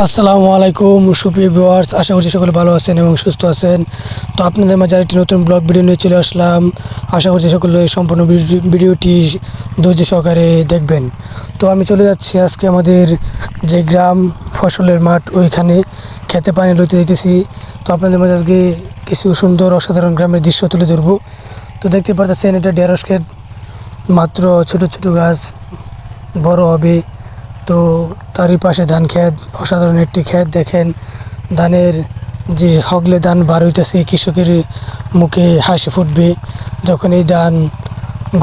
আসসালামু আলাইকুম সুপ্রিয় ভিউয়ার্স, আশা করছি সকলে ভালো আছেন এবং সুস্থ আছেন। তো আপনাদের মাঝে আরেকটি নতুন ব্লগ ভিডিও নিয়ে চলে আসলাম। আশা করছি সকলে সম্পূর্ণ ভিডিওটি ধৈর্য সহকারে দেখবেন। তো আমি চলে যাচ্ছি আজকে আমাদের যে গ্রাম ফসলের মাঠ, ওইখানে খেতে পানি লইতে যেতেছি। তো আপনাদের মাঝে আজকে কিছু সুন্দর অসাধারণ গ্রামের দৃশ্য তুলে ধরবো। তো দেখতে পারতেছেন, এটা ঢেঁড়স ক্ষেত, মাত্র ছোট ছোট গাছ, বড় হবে। তো তারই পাশে ধান ক্ষেত, অসাধারণ একটি ক্ষেত। দেখেন ধানের যে হগলে ধান বার হইতেছে, কৃষকের মুখে হাসি ফুটবে যখন এই ধান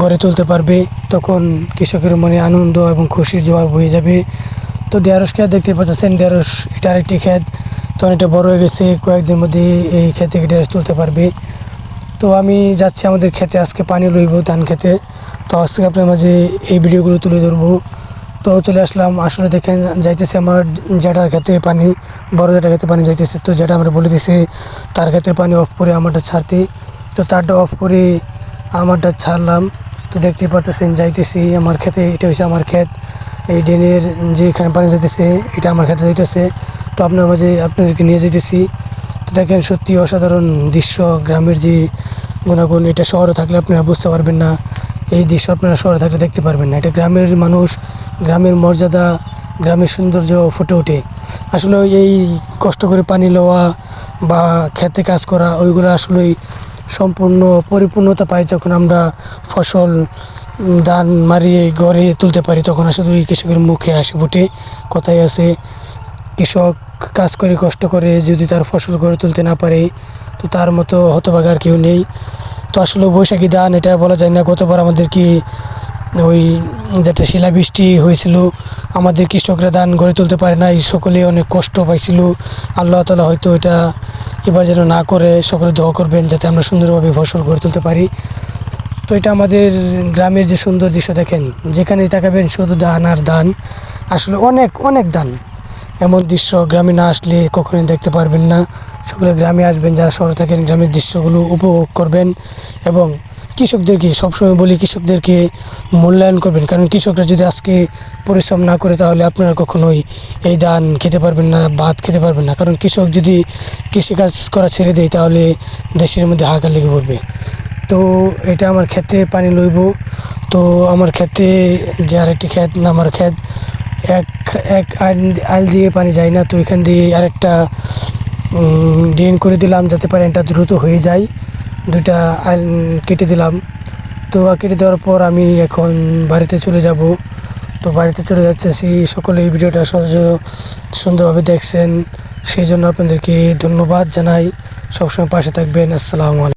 গড়ে তুলতে পারবে, তখন কৃষকের মনে আনন্দ এবং খুশির জোয়ার বয়ে যাবে। তো ঢেঁড়স ক্ষেত দেখতে পাচ্ছেন, ঢেঁড়স এটা আরেকটি ক্ষেত। তো অনেকটা বড় হয়ে গেছে, কয়েকদিন মধ্যে এই ক্ষেত থেকে ঢেঁড়স তুলতে পারবে। তো আমি যাচ্ছি আমাদের ক্ষেতে, আজকে পানি লইব ধান খেতে। তো আজকে আপনার মাঝে এই ভিডিওগুলো তুলে ধরবো। তো চলে আসলাম, আসলে দেখেন যাইতেছে আমার জ্যাঠার খেতে পানি, বড় জ্যাঠার খেতে পানি যাইতেছে। তো যেটা আমরা বলে দিছে তার ক্ষেতের পানি অফ করে আমারটা ছাড়তে, তো তারটা অফ করে আমারটা ছাড়লাম। তো দেখতে পারতেছেন যাইতেছি আমার খেতে, এটা হচ্ছে আমার ক্ষেত। এই ড্রেনের যেখানে পানি যাইতেছে এটা আমার খেতে যাইতেছে। তো আপনার মাঝে আপনাদেরকে নিয়ে যাইতেছি। তো দেখেন সত্যি অসাধারণ দৃশ্য, গ্রামের যে গুণাগুণ, এটা শহরে থাকলে আপনারা বুঝতে পারবেন না। এই দৃশ্য আপনারা শহরে থাকলে দেখতে পারবেন না। এটা গ্রামের মানুষ, গ্রামের মর্যাদা, গ্রামের সৌন্দর্য ফুটে ওঠে। আসলে এই কষ্ট করে পানি লওয়া বা খেতে কাজ করা, ওইগুলো আসলেই সম্পূর্ণ পরিপূর্ণতা পাই যখন আমরা ফসল ধান মারিয়ে গড়ে তুলতে পারি, তখন আসলে ওই কৃষকের মুখে হাসি ফুটে। কথাই আছে, কৃষক কাজ করে কষ্ট করে যদি তার ফসল গড়ে তুলতে না পারে, তো তার মতো হতভাগা আর কেউ নেই। তো আসলে বৈশাখী ধান এটা বলা যায় না। গতবার আমাদের কি ওই যেটা শিলাবৃষ্টি হয়েছিল, আমাদের কৃষকরা ধান গড়ে তুলতে পারে না, এই সকলে অনেক কষ্ট পাইছিল। আল্লাহ তাআলা হয়তো এটা এবার যেন না করে, সকলে দোয়া করবেন যাতে আমরা সুন্দরভাবে ফসল গড়ে তুলতে পারি। তো এটা আমাদের গ্রামের যে সুন্দর দৃশ্য, দেখেন যেখানেই তাকাবেন শুধু ধান আর ধান, আসলে অনেক অনেক ধান। এমন দৃশ্য গ্রামে না আসলে কখনোই দেখতে পারবেন না। সকলে গ্রামে আসবেন, যারা শহরে থাকেন গ্রামের দৃশ্যগুলো উপভোগ করবেন। এবং কৃষকদেরকে সবসময় বলি, কৃষকদেরকে মূল্যায়ন করবেন, কারণ কৃষকরা যদি আজকে পরিশ্রম না করে তাহলে আপনারা কখনোই এই ধান খেতে পারবেন না, ভাত খেতে পারবেন না। কারণ কৃষক যদি কৃষিকাজ করা ছেড়ে দেয় তাহলে দেশের মধ্যে হাহাকার লেগে পড়বে। তো এটা আমার ক্ষেতে পানি লইব। তো আমার ক্ষেতে যে আরেকটি ক্ষেত না, আমার ক্ষেত এক এক আইল দিয়ে পানি যায় না, তো এখান দিয়ে আরেকটা ড্রেন করে দিলাম যাতে পানিটা দ্রুত হয়ে যায়। দুইটা আইল কেটে দিলাম। তো কেটে দেওয়ার পর আমি এখন বাড়িতে চলে যাব। তো বাড়িতে চলে যাচ্ছি। সকলে এই ভিডিওটা সুন্দরভাবে দেখছেন, সেই জন্য আপনাদেরকে ধন্যবাদ জানাই। সবসময় পাশে থাকবেন। আসসালামু আলাইকুম।